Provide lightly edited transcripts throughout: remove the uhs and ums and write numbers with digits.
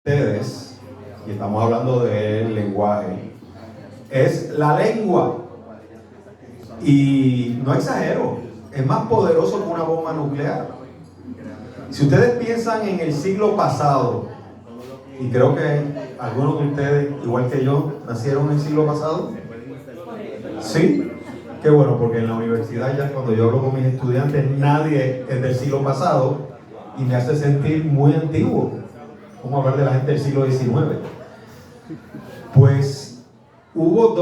Ustedes, y estamos hablando del lenguaje, es la lengua. Y no exagero, es más poderoso que una bomba nuclear. Si ustedes piensan en el siglo pasado, y creo que algunos de ustedes, igual que yo, nacieron en el siglo pasado, ¿sí? Qué bueno, porque en la universidad ya cuando yo hablo con mis estudiantes, nadie es del siglo pasado y me hace sentir muy antiguo. Vamos a hablar de la gente del siglo XIX. Pues hubo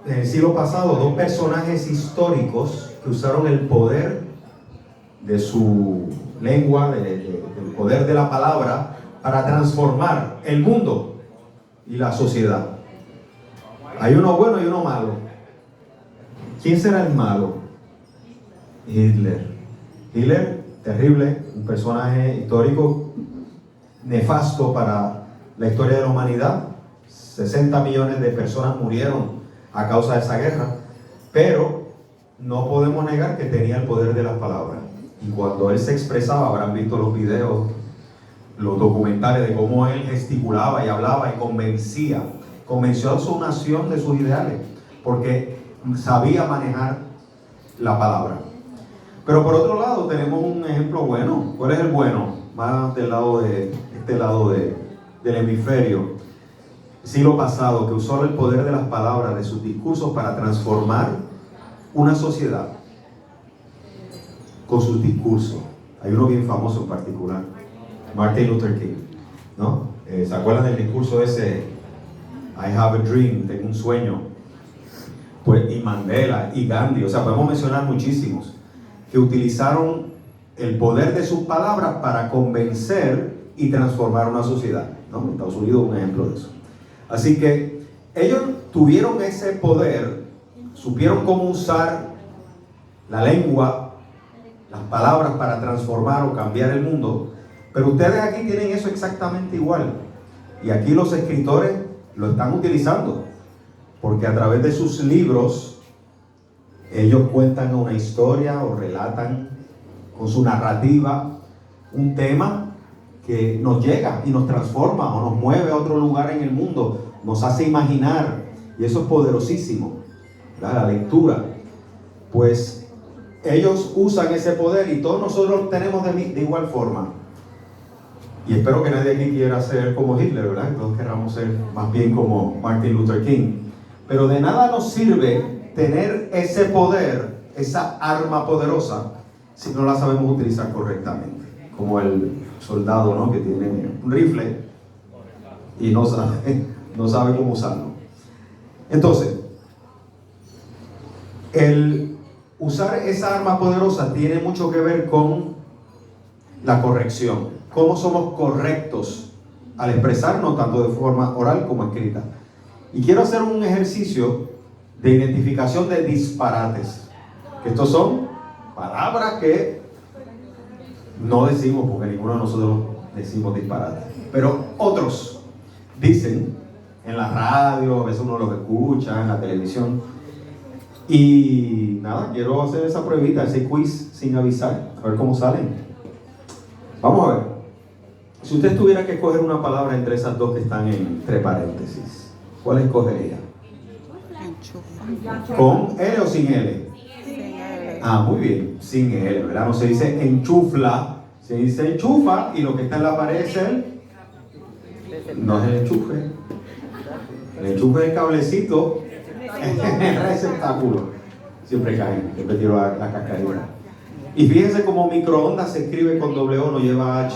en el siglo pasado, dos personajes históricos que usaron el poder de su lengua, del poder de la palabra, para transformar el mundo y la sociedad. Hay uno bueno y uno malo. ¿Quién será el malo? Hitler. Hitler, terrible, un personaje histórico nefasto para la historia de la humanidad. 60 millones de personas murieron a causa de esa guerra, pero no podemos negar que tenía el poder de las palabras. Y cuando él se expresaba, habrán visto los videos, los documentales de cómo él gesticulaba y hablaba y convenció a su nación de sus ideales, porque sabía manejar la palabra. Pero por otro lado tenemos un ejemplo bueno. ¿Cuál es el bueno? Más del lado de este lado del hemisferio, siglo pasado, que usó el poder de las palabras, de sus discursos, para transformar una sociedad con sus discursos. Hay uno bien famoso en particular, Martin Luther King, ¿no? ¿Se acuerdan del discurso ese? I have a dream, tengo un sueño. Pues, y Mandela, y Gandhi, o sea, podemos mencionar muchísimos que utilizaron el poder de sus palabras para convencer y transformar una sociedad, ¿no? Estados Unidos es un ejemplo de eso. Así que ellos tuvieron ese poder, supieron cómo usar la lengua, las palabras para transformar o cambiar el mundo, pero ustedes aquí tienen eso exactamente igual. Y aquí los escritores lo están utilizando, porque a través de sus libros ellos cuentan una historia o relatan con su narrativa un tema que nos llega y nos transforma o nos mueve a otro lugar en el mundo, nos hace imaginar, y eso es poderosísimo, ¿verdad? La lectura. Pues ellos usan ese poder y todos nosotros tenemos de igual forma. Y espero que nadie aquí quiera ser como Hitler, ¿verdad? Todos querramos ser más bien como Martin Luther King. Pero de nada nos sirve tener ese poder, esa arma poderosa, si no la sabemos utilizar correctamente. Como el soldado, ¿no? Que tiene un rifle y no sabe cómo usarlo. Entonces, el usar esa arma poderosa tiene mucho que ver con la corrección. Cómo somos correctos al expresarnos tanto de forma oral como escrita. Y quiero hacer un ejercicio de identificación de disparates. Que estos son palabras que no decimos, porque ninguno de nosotros decimos disparates. Pero otros dicen en la radio, a veces uno los escucha, en la televisión. Y nada, quiero hacer esa pruebita, ese quiz sin avisar, a ver cómo salen. Vamos a ver. Si usted tuviera que escoger una palabra entre esas dos que están entre paréntesis, ¿cuál escogería? ¿Con L o sin L? Sin L. Ah, muy bien, sin L, ¿verdad? No se dice enchufla, se dice enchufa, y lo que está en la pared es no es el enchufe. El enchufe es el cablecito, el receptáculo. Siempre caen, siempre tiro la cascadita. Y fíjense cómo microondas se escribe con doble O, no lleva H,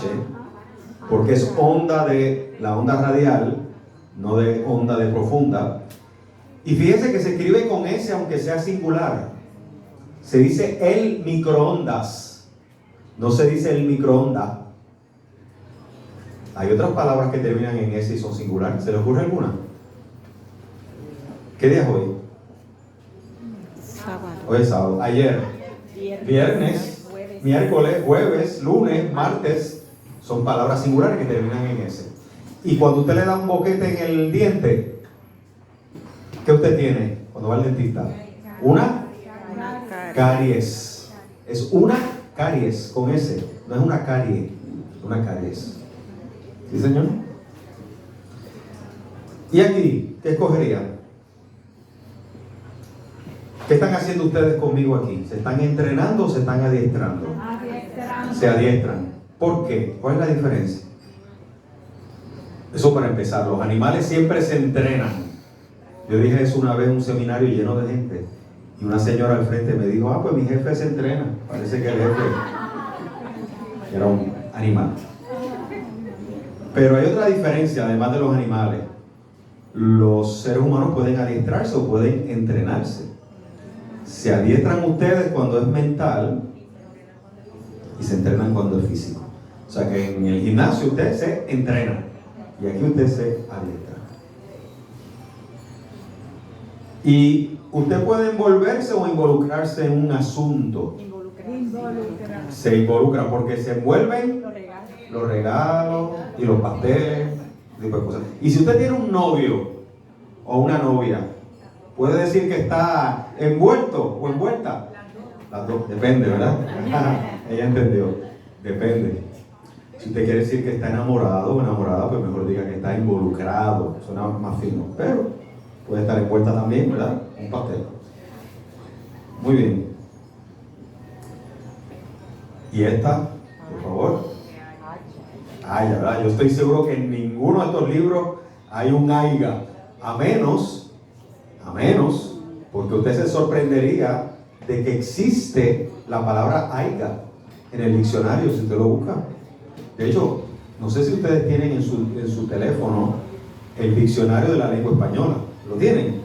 porque es onda de la onda radial, no de onda de profunda. Y fíjense que se escribe con S aunque sea singular. Se dice el microondas, no se dice el microonda. Hay otras palabras que terminan en S y son singular. ¿Se les ocurre alguna? ¿Qué día es hoy? Sábado. Hoy es sábado. Ayer, viernes, miércoles, jueves, lunes, martes, son palabras singulares que terminan en S. Y cuando usted le da un boquete en el diente, ¿qué usted tiene cuando va al dentista? Una caries. Es una caries con S, no es una carie, una caries. ¿Sí, señor? ¿Y aquí? ¿Qué escogerían? ¿Qué están haciendo ustedes conmigo aquí? ¿Se están entrenando o se están adiestrando? Adiestrando. Se adiestran. ¿Por qué? ¿Cuál es la diferencia? Eso para empezar. Los animales siempre se entrenan. Yo dije eso una vez en un seminario lleno de gente. Y una señora al frente me dijo, pues mi jefe se entrena. Parece que el jefe era un animal. Pero hay otra diferencia, además de los animales. Los seres humanos pueden adiestrarse o pueden entrenarse. Se adiestran ustedes cuando es mental y se entrenan cuando es físico. O sea que en el gimnasio usted se entrena y aquí usted se adiestra. Y usted puede envolverse o involucrarse en un asunto. Se involucra porque se envuelven los regalos y los pasteles, tipo de cosas. Y si usted tiene un novio o una novia, ¿puede decir que está envuelto o envuelta? Las dos, depende, ¿verdad? Ella entendió, depende. Si usted quiere decir que está enamorado o enamorada, pues mejor diga que está involucrado, suena más fino. Pero puede estar envuelta también, ¿verdad? Un pastel. Muy bien. ¿Y esta? Por favor. Ay, ¿verdad? Yo estoy seguro que en ninguno de estos libros hay un aiga. A menos, porque usted se sorprendería de que existe la palabra aiga en el diccionario, si usted lo busca. De hecho, no sé si ustedes tienen en su teléfono el diccionario de la lengua española. ¿Lo tienen?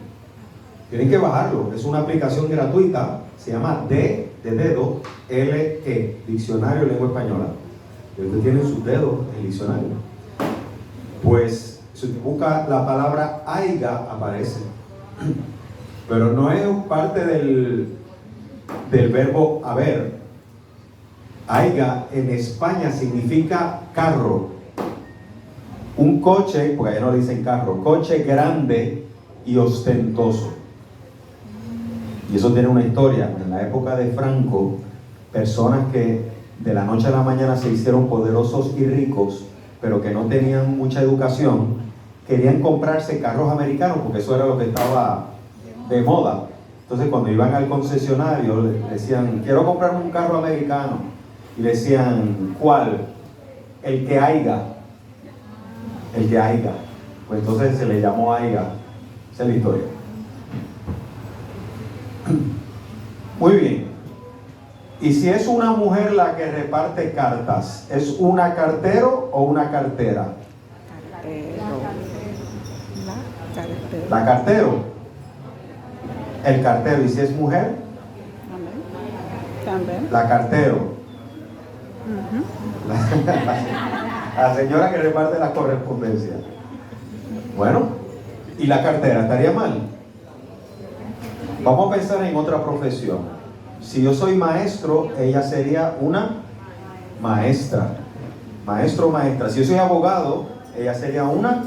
Tienen que bajarlo. Es una aplicación gratuita, se llama D de dedo, LE, Diccionario de Lengua Española. Y usted tiene en sus dedos el diccionario. Pues, si usted busca la palabra aiga, aparece. Pero no es parte del verbo haber. Aiga en España significa carro. Un coche, porque allá no le dicen carro, coche grande y ostentoso. Y eso tiene una historia. En la época de Franco, personas que de la noche a la mañana se hicieron poderosos y ricos, pero que no tenían mucha educación, querían comprarse carros americanos, porque eso era lo que estaba de moda. Entonces cuando iban al concesionario, le decían, quiero comprarme un carro americano. Y le decían, ¿cuál? El que haiga. El que haiga. Pues entonces se le llamó aiga. Esa es la historia. Muy bien. Y si es una mujer la que reparte cartas, ¿es una cartero o una cartera? La cartero. El cartero. ¿Y si es mujer? También. La cartero. La señora que reparte la correspondencia. Bueno, ¿y la cartera estaría mal? Vamos a pensar en otra profesión. Si yo soy maestro, ella sería una maestra. Maestro o maestra. Si yo soy abogado, ella sería una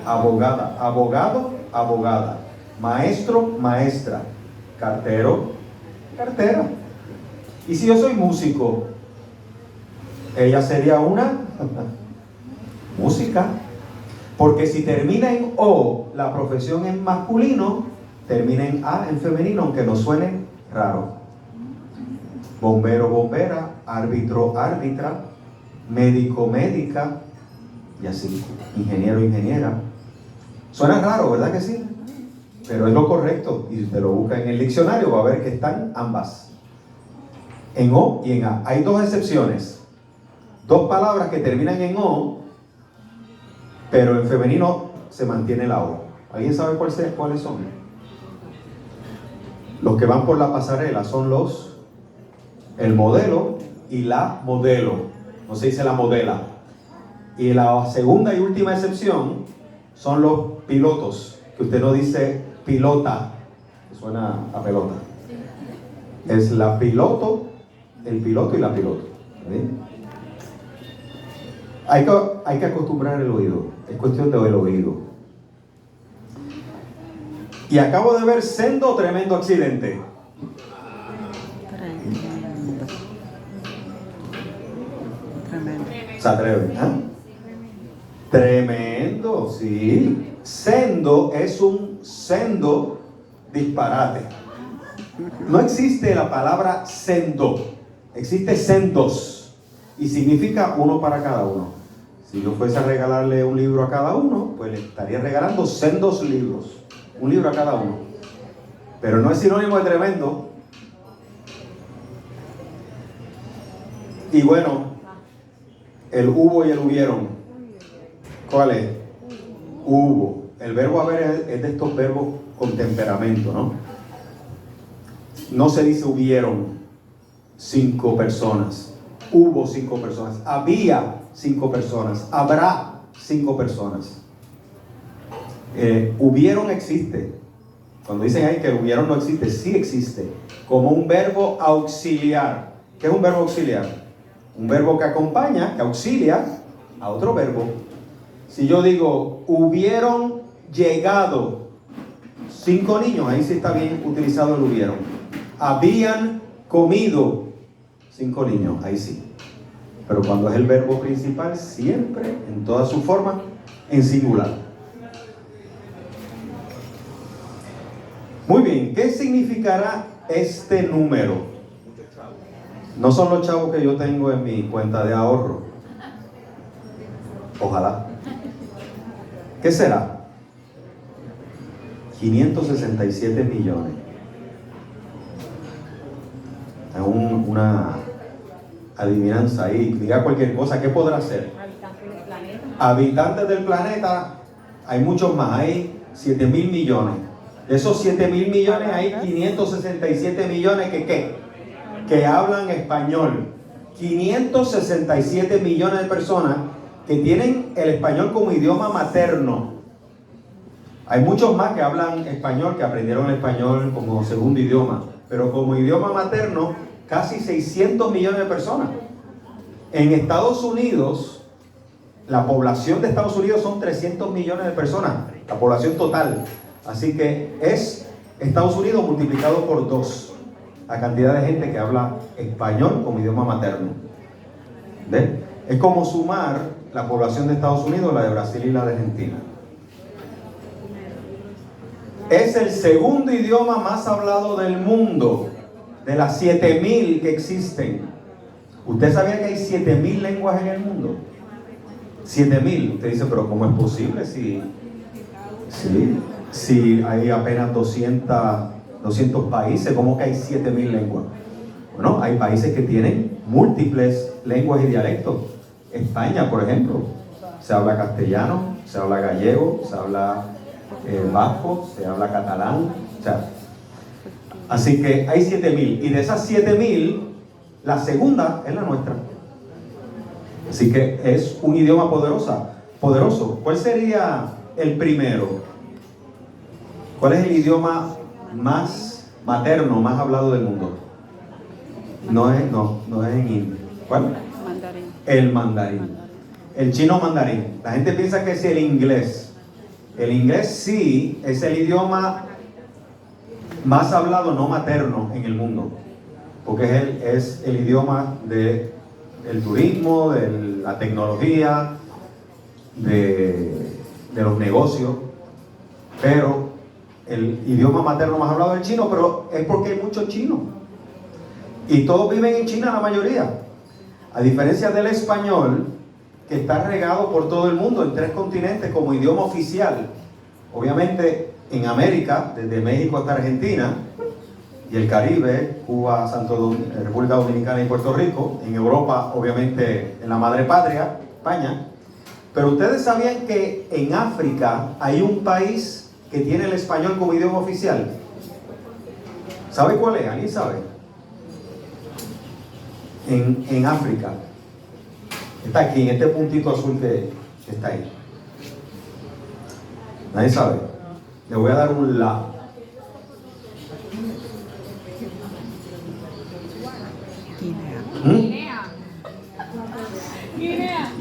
abogada. Abogado, abogada. Maestro, maestra. Cartero, cartera. Y si yo soy músico, ella sería una música. Porque si termina en O, la profesión en masculino, termina en A, en femenino, aunque nos suene raro. Bombero, bombera, árbitro, árbitra, médico, médica, y así. Ingeniero, ingeniera. Suena raro, ¿verdad que sí? Pero es lo correcto. Y si usted lo busca en el diccionario, va a ver que están ambas. En O y en A. Hay dos excepciones. Dos palabras que terminan en O, pero en femenino se mantiene la O. ¿Alguien sabe cuáles son? Los que van por la pasarela son el modelo y la modelo. No se dice la modela. Y la segunda y última excepción son los pilotos, que usted no dice pilota, que suena a pelota. Es la piloto, el piloto y la piloto. ¿Sí? Hay que acostumbrar el oído. Es cuestión de el oído. Y acabo de ver sendo tremendo accidente. Tremendo. Se atreven, ¿eh? Tremendo, sí. Sendo es un sendo disparate. No existe la palabra sendo, existe sendos y significa uno para cada uno. Si yo fuese a regalarle un libro a cada uno, pues le estaría regalando sendos libros, un libro a cada uno. Pero no es sinónimo de tremendo. Y bueno, el hubo y el hubieron. ¿Cuál es? Hubo. El verbo haber es de estos verbos con temperamento, ¿no? No se dice hubieron 5 personas. Hubo 5 personas. Había 5 personas. Habrá 5 personas. Hubieron existe. Cuando dicen ahí que hubieron no existe, sí existe. Como un verbo auxiliar. ¿Qué es un verbo auxiliar? Un verbo que acompaña, que auxilia a otro verbo. Si yo digo, hubieron llegado 5 niños, ahí sí está bien utilizado el hubieron. Habían comido 5 niños, ahí sí. Pero cuando es el verbo principal, siempre, en toda su forma, en singular. Muy bien, ¿qué significará este número? No son los chavos que yo tengo en mi cuenta de ahorro. Ojalá. ¿Qué será? 567 millones. Es una adivinanza ahí. Diga cualquier cosa. ¿Qué podrá ser? Habitantes del planeta. Habitantes del planeta. Hay muchos más. Hay 7.000 millones. De esos 7.000 millones hay 567 millones que hablan español. 567 millones de personas que tienen el español como idioma materno. Hay muchos más que hablan español, que aprendieron el español como segundo idioma, pero como idioma materno, casi 600 millones de personas. En Estados Unidos, la población de Estados Unidos son 300 millones de personas, la población total. Así que es Estados Unidos multiplicado por 2, la cantidad de gente que habla español como idioma materno. ¿Ven? Es como sumar la población de Estados Unidos, la de Brasil y la de Argentina. Es el segundo idioma más hablado del mundo, de las 7.000 que existen. ¿Usted sabía que hay 7.000 lenguas en el mundo? 7.000. Usted dice, pero ¿cómo es posible si hay apenas 200 países? ¿Cómo que hay 7.000 lenguas? Bueno, hay países que tienen múltiples lenguas y dialectos. España, por ejemplo, se habla castellano, se habla gallego, se habla vasco, se habla catalán. Así que hay 7.000. Y de esas 7.000, la segunda es la nuestra. Así que es un idioma poderoso. ¿Cuál sería el primero? ¿Cuál es el idioma más materno, más hablado del mundo? No es en hindi. ¿Cuál? Mandarín. El mandarín. El chino mandarín. La gente piensa que es el inglés. El inglés sí es el idioma más hablado, no materno, en el mundo. Porque es el idioma del turismo, de la tecnología, de los negocios. Pero el idioma materno más hablado es el chino, pero es porque hay muchos chinos. Y todos viven en China, la mayoría. A diferencia del español, que está regado por todo el mundo, en 3 continentes como idioma oficial. Obviamente en América, desde México hasta Argentina, y el Caribe, Cuba, República Dominicana y Puerto Rico. En Europa, obviamente, en la madre patria, España. Pero ustedes sabían que en África hay un país que tiene el español como idioma oficial. ¿Sabe cuál es? ¿Alguien sabe? En África. Está aquí, en este puntito azul que está ahí. ¿Nadie sabe? Le voy a dar un la.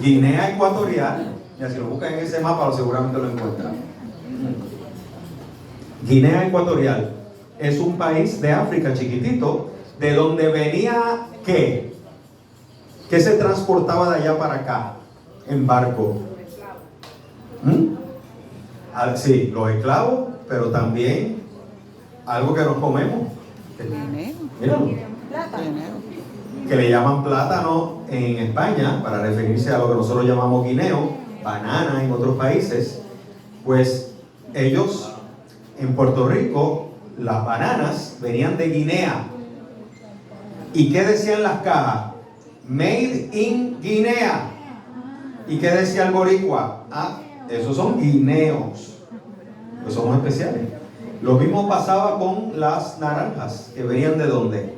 Guinea Ecuatorial. Ya si lo buscan en ese mapa, seguramente lo encuentran. Guinea Ecuatorial es un país de África chiquitito, de donde venía ¿qué se transportaba de allá para acá en barco? ¿Mm? Sí, los esclavos, pero también algo que nos comemos. Míralo. Que le llaman plátano en España, para referirse a lo que nosotros llamamos guineo, banana en otros países. Pues ellos, en Puerto Rico, las bananas venían de Guinea. ¿Y qué decían las cajas? Made in Guinea. ¿Y qué decía el boricua? Ah, esos son guineos. Pues somos especiales. Lo mismo pasaba con las naranjas, que venían ¿de dónde?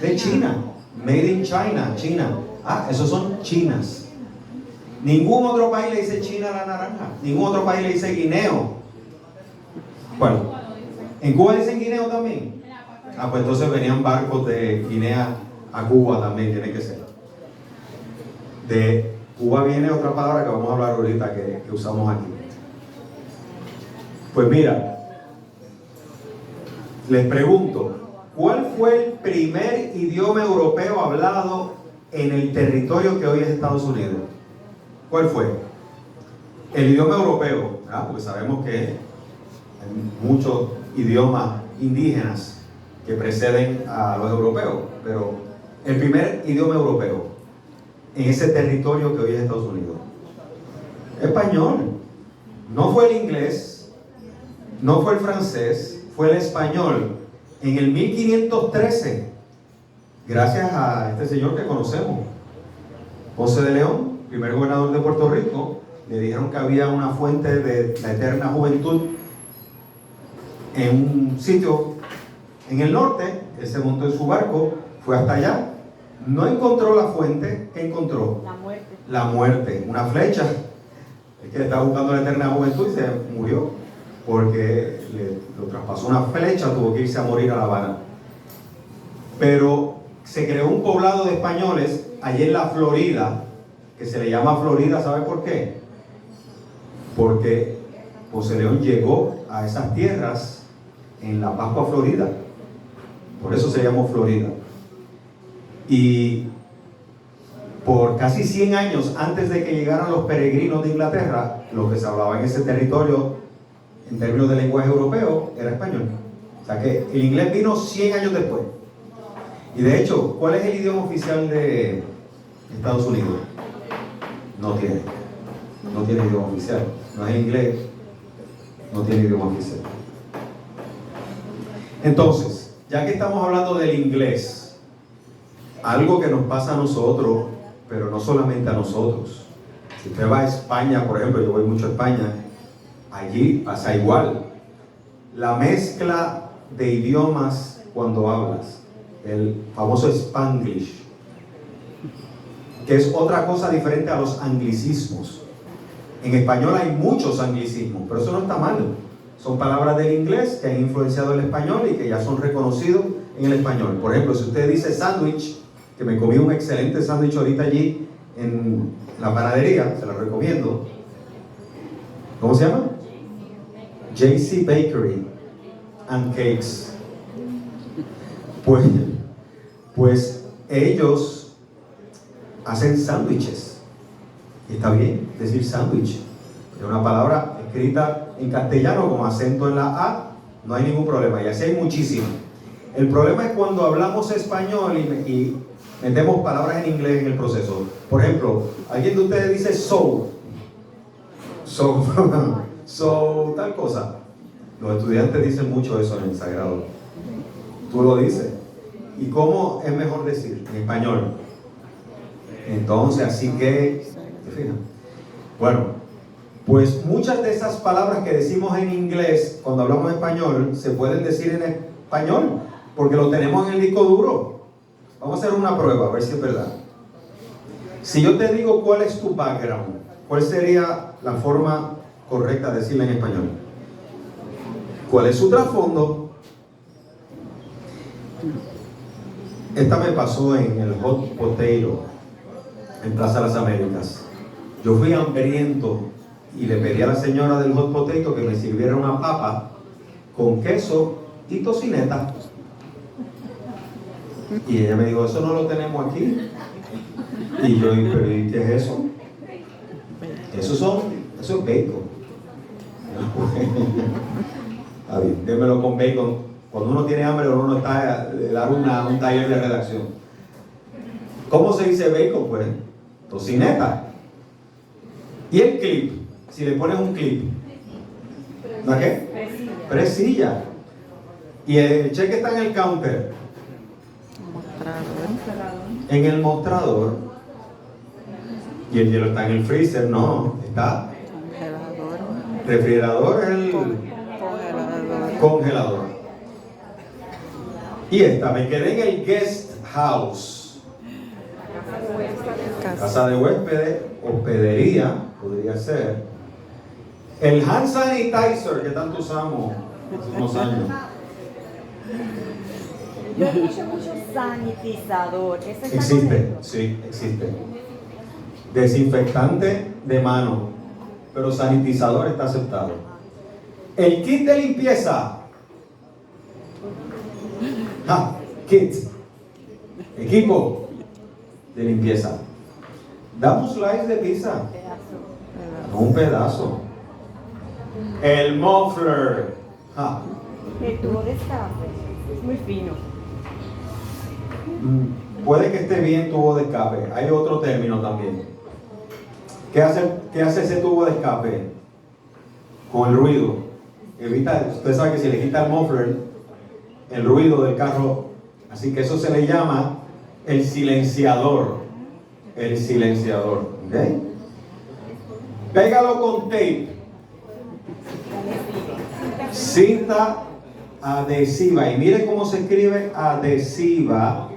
De China. Made in China, China. Ah, esos son chinas. Ningún otro país le dice China a la naranja. Ningún otro país le dice guineo. Bueno, ¿en Cuba dicen guineo también? Ah, pues entonces venían barcos de Guinea a Cuba también, tiene que ser. De Cuba viene otra palabra que vamos a hablar ahorita que usamos aquí. Pues mira, les pregunto, ¿cuál fue el primer idioma europeo hablado en el territorio que hoy es Estados Unidos? ¿Cuál fue? El idioma europeo, ¿verdad? Porque sabemos que hay muchos idiomas indígenas que preceden a los europeos, pero el primer idioma europeo en ese territorio que hoy es Estados Unidos, español. No fue el inglés, no fue el francés, fue el español. En el 1513, gracias a este señor que conocemos, Ponce de León, primer gobernador de Puerto Rico, le dijeron que había una fuente de la eterna juventud en un sitio en el norte. Él se montó en su barco, fue hasta allá, no encontró la fuente. ¿Qué encontró? La muerte. La muerte, una flecha. Es que estaba buscando la eterna juventud y se murió porque lo traspasó una flecha, tuvo que irse a morir a La Habana. Pero se creó un poblado de españoles allí en la Florida, que se le llama Florida. ¿Sabe por qué? Porque Ponce de León llegó a esas tierras en la Pascua Florida, por eso se llamó Florida. Y por casi 100 años antes de que llegaran los peregrinos de Inglaterra, lo que se hablaba en ese territorio en términos de lenguaje europeo era español. O sea que el inglés vino 100 años después. Y de hecho, ¿cuál es el idioma oficial de Estados Unidos? No tiene idioma oficial. No es el inglés, no tiene idioma oficial. Entonces, ya que estamos hablando del inglés, algo que nos pasa a nosotros, pero no solamente a nosotros. Si usted va a España, por ejemplo, yo voy mucho a España, allí pasa igual. La mezcla de idiomas cuando hablas, el famoso Spanglish, que es otra cosa diferente a los anglicismos. En español hay muchos anglicismos, pero eso no está mal. Son palabras del inglés que han influenciado el español y que ya son reconocidos en el español. Por ejemplo, si usted dice sándwich, que me comí un excelente sándwich ahorita allí en la panadería, se lo recomiendo. ¿Cómo se llama? JC Bakery and Cakes. Pues ellos hacen sándwiches. Y está bien decir sándwich. Es una palabra escrita en castellano con acento en la A, no hay ningún problema. Y así hay muchísimo. El problema es cuando hablamos español y metemos palabras en inglés en el proceso. Por ejemplo, alguien de ustedes dice so, tal cosa. Los estudiantes dicen mucho eso en el sagrado. Tú lo dices. ¿Y cómo es mejor decir? En español. Entonces, así que, ¿te fijas? Bueno, pues muchas de esas palabras que decimos en inglés cuando hablamos español se pueden decir en español porque lo tenemos en el disco duro. Vamos a hacer una prueba, a ver si es verdad. Si yo te digo cuál es tu background, ¿cuál sería la forma correcta de decirla en español? ¿Cuál es su trasfondo? Esta me pasó en el Hot Potato, en Plaza Las Américas. Yo fui hambriento y le pedí a la señora del Hot Potato que me sirviera una papa con queso y tocineta. Y ella me dijo, eso no lo tenemos aquí. Y yo, pero ¿y qué es eso? Esos son Eso es bacon. Está bien, démelo con bacon. Cuando uno tiene hambre, uno no está de dar un taller de redacción. ¿Cómo se dice bacon? Pues tocineta. Y el clip, si le pones un clip, ¿no qué? Presilla. Y el cheque está en el counter, en el mostrador, y el hielo está en el freezer, no, está refrigerador, es el congelador. Y esta, me quedé en el guest house, casa de huéspedes, hospedería, podría ser. El hand sanitizer que tanto usamos hace unos años. Yo escucho mucho sanitizador. ¿Eso está Existe, correcto? sí, existe. Desinfectante de mano, pero sanitizador está aceptado. El kit de limpieza. Kit. Equipo de limpieza. Dame un slice de pizza. No un pedazo. El muffler. El tubo de escape. Es muy fino. Puede que esté bien tubo de escape. Hay otro término también. ¿Qué hace ese tubo de escape? Con el ruido. Evita, usted sabe que si le quita el muffler, el ruido del carro, así que eso se le llama el silenciador. El silenciador. ¿Ok? Pégalo con tape. Cinta adhesiva. Y mire cómo se escribe adhesiva,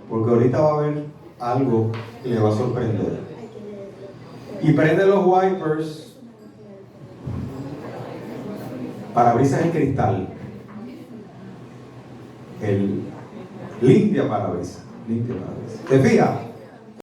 porque ahorita va a haber algo que le va a sorprender. Y prende los wipers, parabrisas en cristal. El limpia parabrisas. ¿Te fijas?